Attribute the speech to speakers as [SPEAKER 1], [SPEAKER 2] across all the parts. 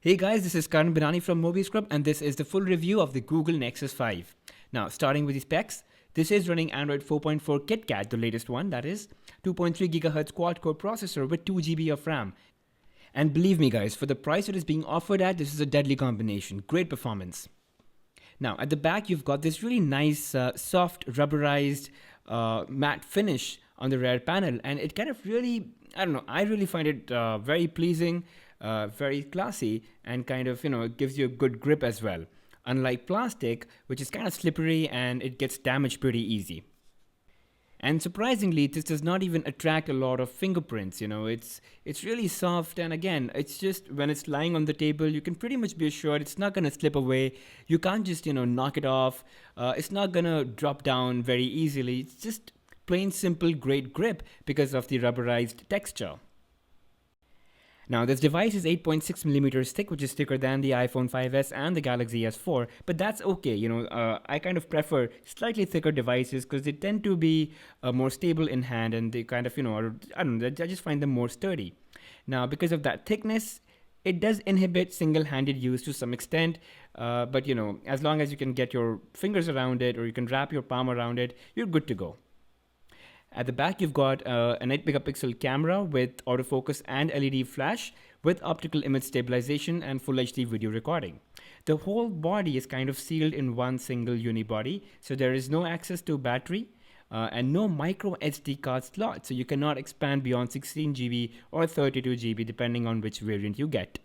[SPEAKER 1] Hey guys, this is Karan Binani from Movie Scrub, and this is the full review of the Google Nexus 5. Now, starting with the specs, this is running Android 4.4 KitKat, the latest one, that is 2.3 GHz quad-core processor with 2 GB of RAM. And believe me guys, for the price it is being offered at, this is a deadly combination. Great performance. Now, at the back, you've got this really nice, soft, rubberized, matte finish on the rear panel, and it kind of really, I don't know, I really find it very pleasing, very classy, and kind of, it gives you a good grip as well. Unlike plastic, which is kind of slippery and it gets damaged pretty easy. And surprisingly, this does not even attract a lot of fingerprints. It's really soft, and again, it's just when it's lying on the table, you can pretty much be assured it's not gonna slip away. You can't just knock it off. It's not gonna drop down very easily. It's just plain simple great grip because of the rubberized texture. Now, this device is 8.6 millimeters thick, which is thicker than the iPhone 5S and the Galaxy S4, but that's okay. I kind of prefer slightly thicker devices because they tend to be more stable in hand, and they kind of, I don't know, I just find them more sturdy. Now, because of that thickness, it does inhibit single-handed use to some extent, but as long as you can get your fingers around it or you can wrap your palm around it, you're good to go. At the back, you've got an 8 megapixel camera with autofocus and LED flash with optical image stabilization and full HD video recording. The whole body is kind of sealed in one single unibody, so there is no access to battery and no micro SD card slot, so you cannot expand beyond 16 GB or 32 GB depending on which variant you get.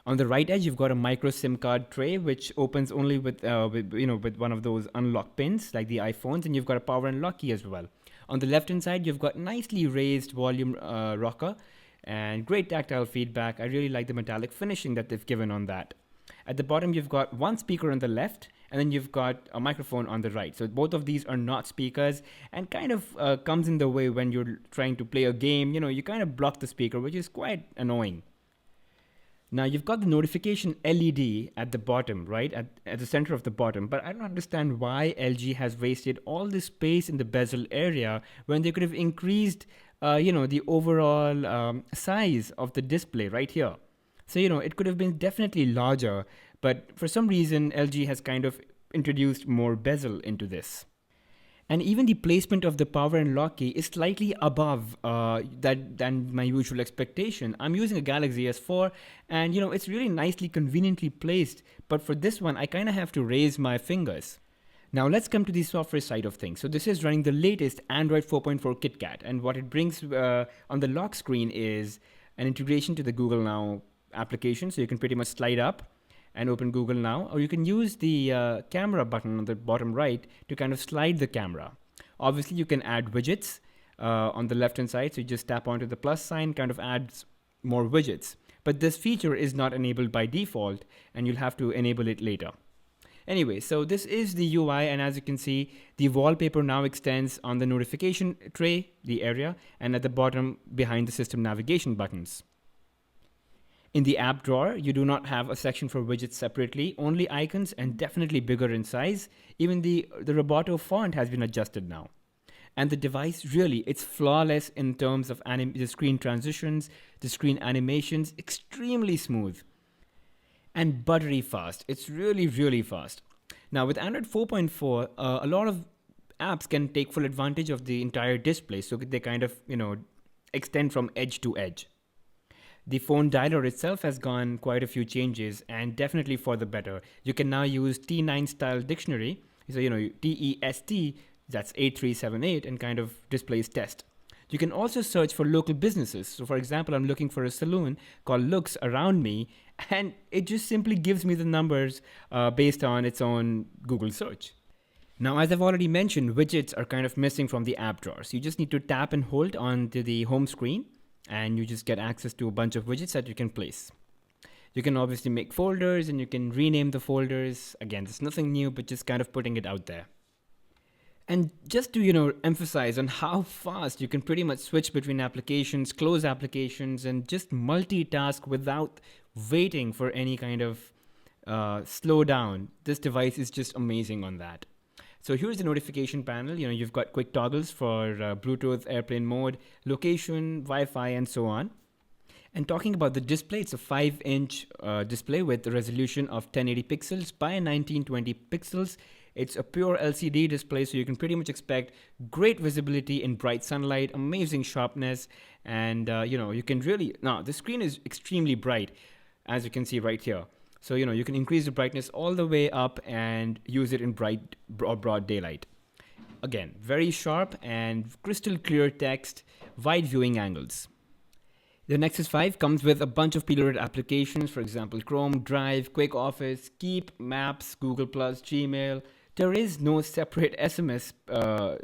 [SPEAKER 1] On the right edge, you've got a micro SIM card tray, which opens only with one of those unlock pins like the iPhones, and you've got a power unlock key as well. On the left-hand side, you've got nicely raised volume rocker and great tactile feedback. I really like the metallic finishing that they've given on that. At the bottom, you've got one speaker on the left, and then you've got a microphone on the right. So both of these are not speakers, and kind of comes in the way when you're trying to play a game. You kind of block the speaker, which is quite annoying. Now, you've got the notification LED at the bottom, right? At the center of the bottom. But I don't understand why LG has wasted all this space in the bezel area when they could have increased, the overall size of the display right here. So, it could have been definitely larger. But for some reason, LG has kind of introduced more bezel into this. And even the placement of the power and lock key is slightly above than my usual expectation. I'm using a Galaxy S4, and it's really nicely conveniently placed, but for this one I kind of have to raise my fingers. Now let's come to the software side of things. So this is running the latest Android 4.4 KitKat, and what it brings on the lock screen is an integration to the Google Now application, so you can pretty much slide up and open Google Now, or you can use the camera button on the bottom right to kind of slide the camera. Obviously, you can add widgets on the left-hand side, so you just tap onto the plus sign, kind of adds more widgets. But this feature is not enabled by default, and you'll have to enable it later. Anyway, so this is the UI, and as you can see, the wallpaper now extends on the notification tray, the area, and at the bottom behind the system navigation buttons. In the app drawer, you do not have a section for widgets separately, only icons, and definitely bigger in size. Even the Roboto font has been adjusted now. And the device, really, it's flawless in terms of the screen transitions, the screen animations, extremely smooth. And buttery fast. It's really, really fast. Now with Android 4.4, a lot of apps can take full advantage of the entire display, so they kind of, extend from edge to edge. The phone dialer itself has gone quite a few changes, and definitely for the better. You can now use T9 style dictionary, so TEST, that's 8378, and kind of displays test. You can also search for local businesses. So for example, I'm looking for a saloon called Looks around me, and it just simply gives me the numbers based on its own Google search. Now, as I've already mentioned, widgets are kind of missing from the app drawer. So you just need to tap and hold onto the home screen, and you just get access to a bunch of widgets that you can place. You can obviously make folders, and you can rename the folders. Again, there's nothing new, but just kind of putting it out there. And just to, emphasize on how fast you can pretty much switch between applications, close applications, and just multitask without waiting for any kind of slowdown. This device is just amazing on that. So here's the notification panel. You've got quick toggles for Bluetooth, airplane mode, location, Wi-Fi, and so on. And talking about the display, it's a 5-inch display with a resolution of 1080 pixels by 1920 pixels. It's a pure LCD display, so you can pretty much expect great visibility in bright sunlight, amazing sharpness, and you can really, now the screen is extremely bright, as you can see right here. So you can increase the brightness all the way up and use it in bright or broad daylight. Again, very sharp and crystal clear text, wide viewing angles. The Nexus 5 comes with a bunch of preloaded applications, for example, Chrome, Drive, Quick Office, Keep, Maps, Google+, Gmail. There is no separate SMS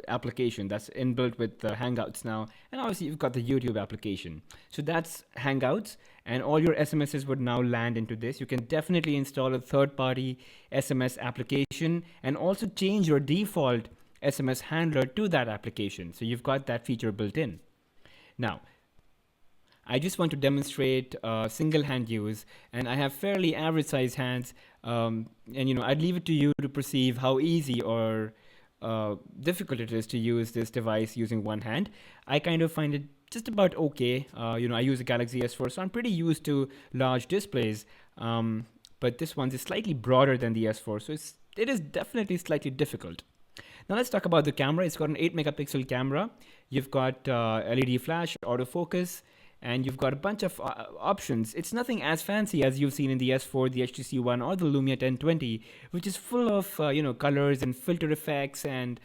[SPEAKER 1] application that's inbuilt with Hangouts now. And obviously, you've got the YouTube application. So that's Hangouts, and all your SMSs would now land into this. You can definitely install a third-party SMS application and also change your default SMS handler to that application. So you've got that feature built in. Now, I just want to demonstrate single hand use, and I have fairly average sized hands, and I'd leave it to you to perceive how easy or difficult it is to use this device using one hand. I kind of find it just about okay. I use a Galaxy S4, so I'm pretty used to large displays, but this one is slightly broader than the S4, so it is definitely slightly difficult. Now let's talk about the camera. It's got an 8 megapixel camera. You've got LED flash, autofocus, and you've got a bunch of options. It's nothing as fancy as you've seen in the S4, the HTC One, or the Lumia 1020, which is full of colors and filter effects and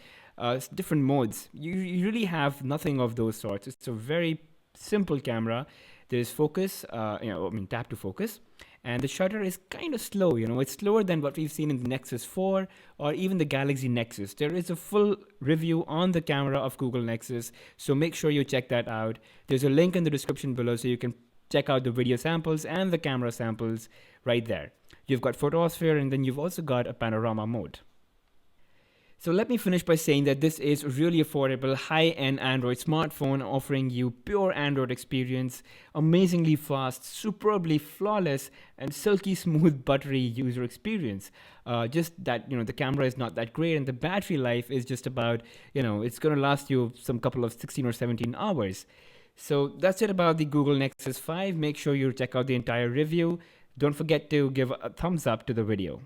[SPEAKER 1] different modes. You really have nothing of those sorts. It's a very simple camera. There's focus, tap to focus. And the shutter is kind of slow, it's slower than what we've seen in the Nexus 4 or even the Galaxy Nexus. There is a full review on the camera of Google Nexus, so make sure you check that out. There's a link in the description below so you can check out the video samples and the camera samples right there. You've got photosphere, and then you've also got a panorama mode. So let me finish by saying that this is a really affordable, high-end Android smartphone offering you pure Android experience, amazingly fast, superbly flawless, and silky smooth, buttery user experience. Just that, the camera is not that great, and the battery life is just about, it's going to last you some couple of 16 or 17 hours. So that's it about the Google Nexus 5. Make sure you check out the entire review. Don't forget to give a thumbs up to the video.